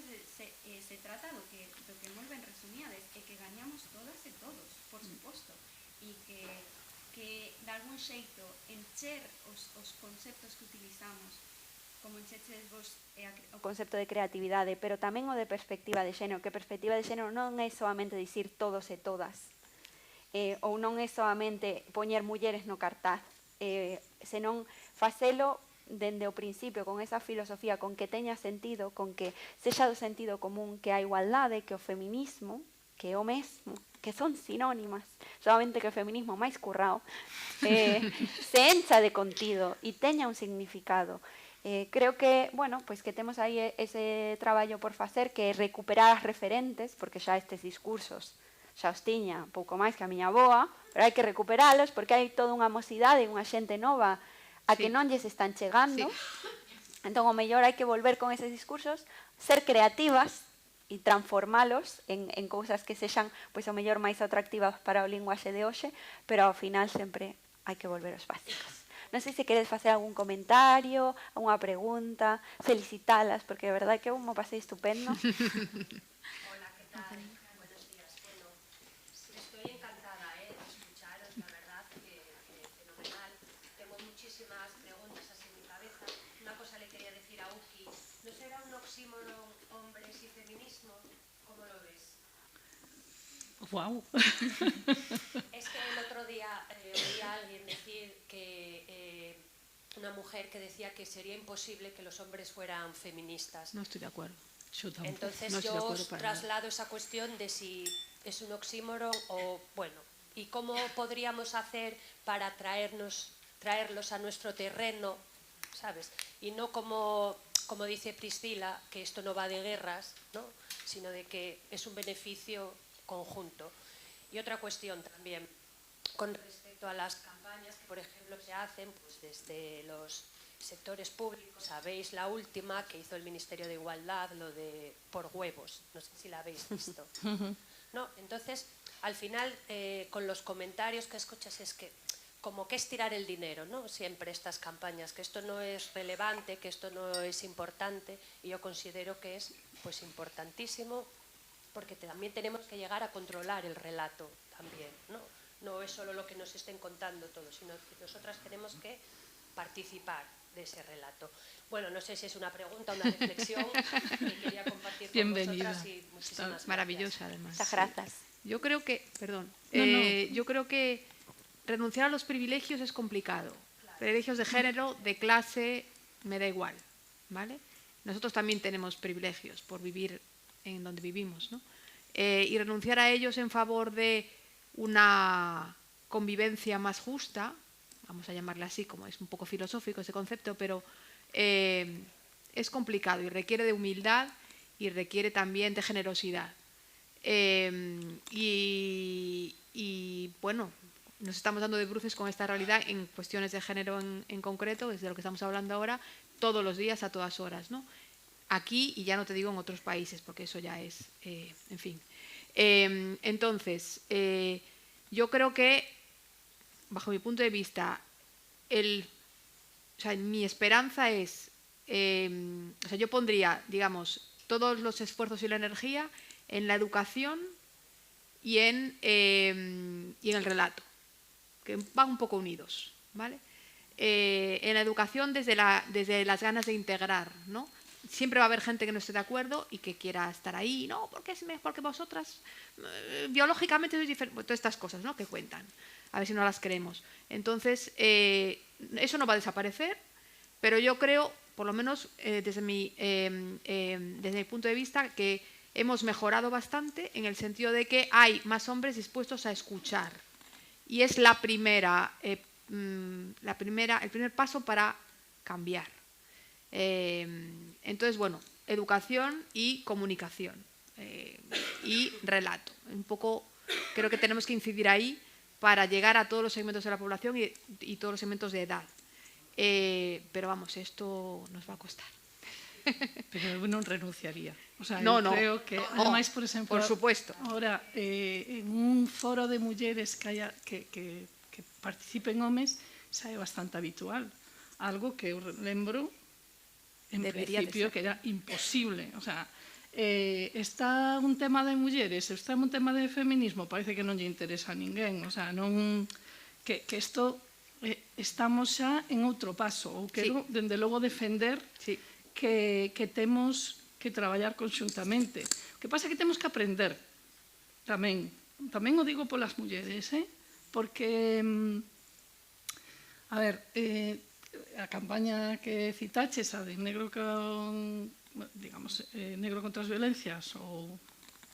se trata do que moi ben resumíades, é que gañamos todas e todos, por suposto, e que de algún xeito encher os conceptos que utilizamos, como encheches vos o concepto de creatividade, pero tamén o de perspectiva de xénero, que perspectiva de xénero non é solamente dicir todos e todas, ou non é solamente poñer mulleres no cartaz, senón facelo dende o principio, con esa filosofía, con que teña sentido, con que sexa do sentido común, que a igualdade, que o feminismo, que é o mesmo, que son sinónimas, solamente que o feminismo máis currao, se encha de contido e teña un significado. Creo que, que temos aí ese traballo por facer, que é recuperar as referentes, porque xa estes discursos xa os tiña pouco máis que a miña avoa, pero hai que recuperalos porque hai toda unha mocidade, unha xente nova a que non lles están chegando. Entón, o mellor hai que volver con eses discursos, ser creativas e transformalos en cousas que sexan, pois, o mellor máis atractivas para o linguaxe de hoxe, pero ao final sempre hai que volver aos básicos. Non sei se queres facer algún comentario, algunha pregunta, felicitalas, porque de verdade que eu me pasei estupendo. Hola, ¿qué tal? Buenos días. Bueno, estoy encantada de escucharos, la verdad, que fenomenal. Tengo muchísimas preguntas así en mi cabeza. Una cosa le quería decir a Uki, ¿no será un oxímoron hombres y feminismo? ¿Cómo lo ves? Wow. Es que el otro día oí a alguien decir que una mujer que decía que sería imposible que los hombres fueran feministas. No estoy de acuerdo. Yo tampoco. Entonces yo os traslado esa cuestión de si es un oxímoron o, bueno, y cómo podríamos hacer para traerlos a nuestro terreno, ¿sabes? Y no como dice Priscila, que esto no va de guerras, ¿no? Sino de que es un beneficio conjunto. Y otra cuestión también, con respecto a las campañas que, por ejemplo, se hacen pues, desde los sectores públicos. Sabéis la última que hizo el Ministerio de Igualdad, lo de por huevos, no sé si la habéis visto. No, entonces, al final, con los comentarios que escuchas es que como que es tirar el dinero, ¿no? Siempre estas campañas, que esto no es relevante, que esto no es importante, y yo considero que es pues importantísimo, porque también tenemos que llegar a controlar el relato también, ¿no? No es solo lo que nos estén contando todos, sino que nosotras tenemos que participar de ese relato. Bueno, no sé si es una pregunta o una reflexión que quería compartir con vosotras y muchísimas gracias. Maravillosa, además. Muchas gracias. Yo creo que, perdón, No. yo creo que renunciar a los privilegios es complicado. Privilegios de género, de clase, me da igual, ¿vale? Nosotros también tenemos privilegios por vivir en donde vivimos, ¿no? Y renunciar a ellos en favor de una convivencia más justa, vamos a llamarla así, como es un poco filosófico ese concepto, pero es complicado y requiere de humildad y requiere también de generosidad. Y bueno, nos estamos dando de bruces con esta realidad en cuestiones de género en concreto, desde lo que estamos hablando ahora, todos los días, a todas horas, ¿no? Aquí, y ya no te digo en otros países, porque eso ya es, en fin. Entonces, yo creo que, bajo mi punto de vista, mi esperanza es, yo pondría, digamos, todos los esfuerzos y la energía en la educación y en el relato, que van un poco unidos, ¿vale? En la educación desde las ganas de integrar, ¿no? Siempre va a haber gente que no esté de acuerdo y que quiera estar ahí, no, porque vosotras biológicamente sois diferentes, todas estas cosas, ¿no? Que cuentan, a ver si no las creemos. Entonces, eso no va a desaparecer, pero yo creo, por lo menos desde mi punto de vista, que hemos mejorado bastante en el sentido de que hay más hombres dispuestos a escuchar. Y es el primer paso para cambiar. Entonces, bueno, educación y comunicación y relato. Un poco creo que tenemos que incidir ahí para llegar a todos los segmentos de la población y todos los segmentos de edad. Pero vamos, esto nos va a costar. Pero non renunciaría. O sea, no, creo que, además, por exemplo, por supuesto. Ahora, en un foro de mulleres que participen homes, xa é bastante habitual. Algo que eu lembro, en principio, que era imposible. O sea, está un tema de mulleres, está un tema de feminismo, parece que non lle interesa a ninguén. O sea, non que isto estamos xa en outro paso. Ou quero, dende logo, defender que temos que traballar conxuntamente. O que pasa é que temos que aprender tamén. Tamén o digo polas mulleres, porque, a ver, a campaña que citaches, a de negro contra as violencias ou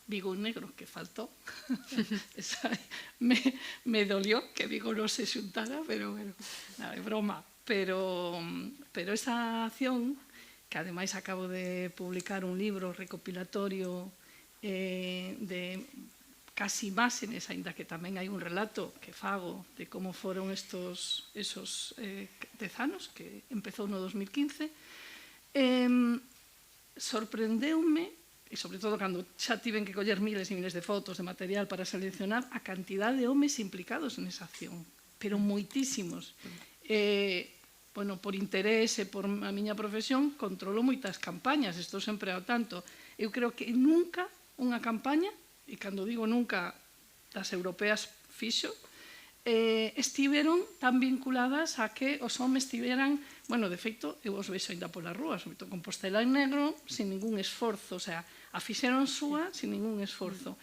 Vigo en negro, que faltou, me dolió que Vigo non se xuntara, pero bueno, é broma. Pero esa acción, que ademais acabo de publicar un libro recopilatorio de casi imágenes, aínda que tamén hai un relato que fago de como foron esos 10 anos, que empezou no 2015, sorprendeume, e sobre todo cando xa tiven que coller miles e miles de fotos de material para seleccionar, a cantidad de homes implicados nesa acción, pero moitísimos. Bueno, por interés e por a miña profesión, controlo moitas campañas, estou sempre ao tanto. Eu creo que nunca unha campaña, e cando digo nunca, das europeas fixo, estiveron tan vinculadas a que os homes tiveran, bueno, de feito, eu os vexo ainda pola rúa, sobre todo Compostela en negro, sin ningún esforzo, o sea, a fixeron súa sin ningún esforzo.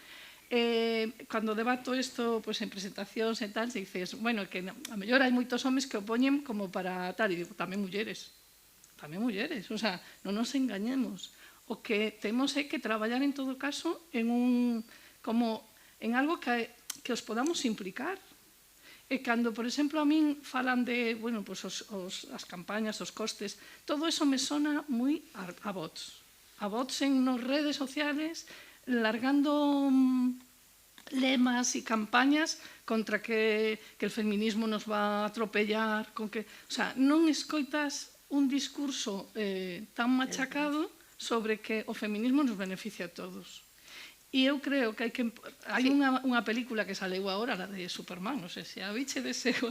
Cando debato isto en presentacións e tal, se dices, bueno, que a mellor hai moitos homes que o poñen como para tal, e digo, tamén mulleres, o sea, non nos engañemos. O que temos é que traballar en todo caso en algo que os podamos implicar. E cando, por exemplo, a min falan de, bueno, as campañas, os costes, todo eso me sona moi a bots. A bots en nas redes sociales, largando lemas y campañas contra que el feminismo nos va a atropellar, o sea, non escoitas un discurso tan machacado sobre que o feminismo nos beneficia a todos. E eu creo que hai unha película que saleu agora, a de Superman, non sei se a biche de Segua,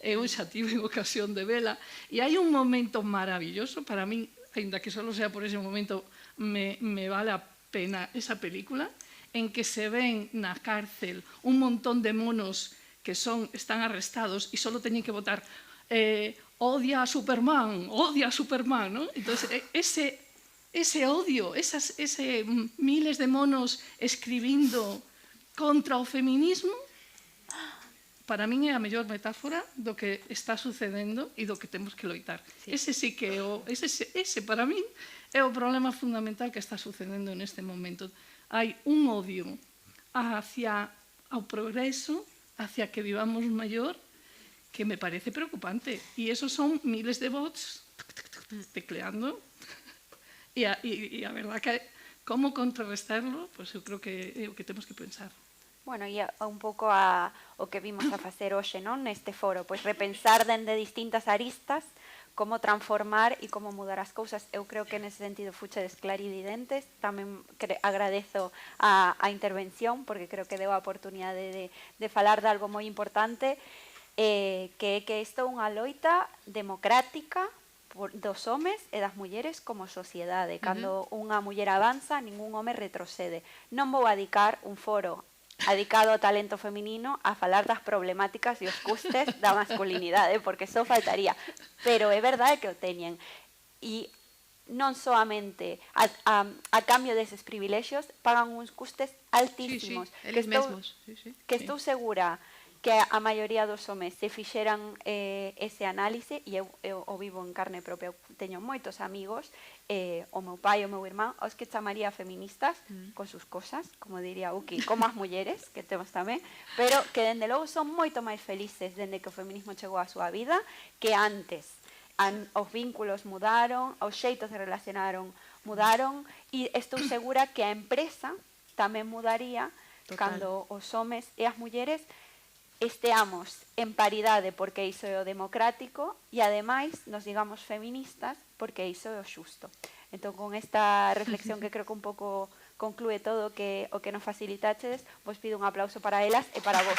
eu xa tive ocasión de vela, e hai un momento maravilloso, para min, ainda que solo sea por ese momento, me vale a pena esa película, en que se ven na cárcel un montón de monos que están arrestados e solo teñen que votar odia a Superman, ¿no? Entonces, ese odio, ese miles de monos escribindo contra o feminismo, para min é a mellor metáfora do que está sucedendo e do que temos que loitar. Ese sí que ese para min é o problema fundamental que está sucedendo neste momento. Hai un odio hacia o progreso, hacia que vivamos mellor, que me parece preocupante. E esos son miles de bots tecleando. E a verdad que como contrarrestarlo, pois eu creo que é o que temos que pensar. Bueno, e un pouco o que vimos a facer hoxe, non, neste foro, pois repensar dende distintas aristas como transformar e como mudar as cousas. Eu creo que nese sentido fuchedes clarividentes. Tamén agradezo a intervención, porque creo que deu a oportunidade de falar de algo moi importante, que isto é unha loita democrática dos homes e das mulleres como sociedade. Cando unha muller avanza, ningún home retrocede. Non vou dedicar un foro dedicado ao talento feminino a falar das problemáticas e os custes da masculinidade, porque só faltaría. Pero é verdade que o teñen. E non soamente a cambio deses privilexios pagan uns custes altísimos. Que estou segura que a maioría dos homes se fixeran ese análise, e eu o vivo en carne propia. Eu teño moitos amigos, o meu pai e o meu irmán, os que chamaría feministas, con sus cosas, como diría Uki, como as mulleres, que temos tamén, pero que dende logo son moito máis felices dende que o feminismo chegou á súa vida que antes. Os vínculos mudaron, os xeitos de relacionaron mudaron, e estou segura que a empresa tamén mudaría cando os homes e as mulleres esteamos en paridade, porque iso é o democrático, e ademais nos digamos feministas porque iso é o xusto. Entón, con esta reflexión que creo que un pouco conclúe todo o que nos facilitaches, vos pido un aplauso para elas e para vos.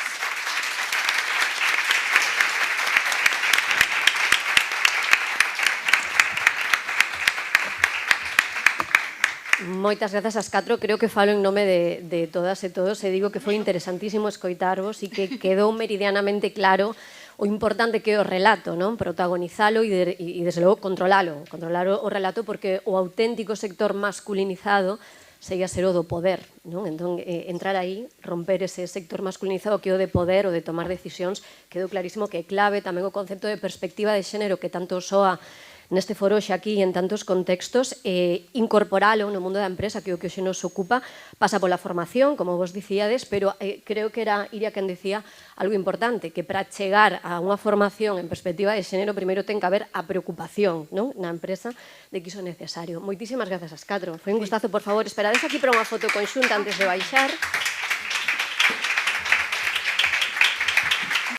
Moitas grazas ás catro, creo que falo en nome de todas e todos e digo que foi interesantísimo escoitarvos e que quedou meridianamente claro o importante que é o relato, non? Protagonizalo e desde logo controlalo o relato, porque o auténtico sector masculinizado sería ser o do poder, non? Entón, entrar aí, romper ese sector masculinizado que é o de poder, o de tomar decisións, quedou clarísimo que é clave tamén o concepto de perspectiva de xénero que tanto soa neste foro xa aquí en tantos contextos, incorporalo no mundo da empresa, que é o que hoxe nos ocupa, pasa pola formación, como vos dicíades, pero creo que era Iria quen decía algo importante, que para chegar a unha formación en perspectiva de xénero, primeiro ten que haber a preocupación, non, na empresa de que iso é necesario. Moitísimas grazas ás catro. Foi un gustazo, por favor, esperades aquí para unha foto conxunta antes de baixar.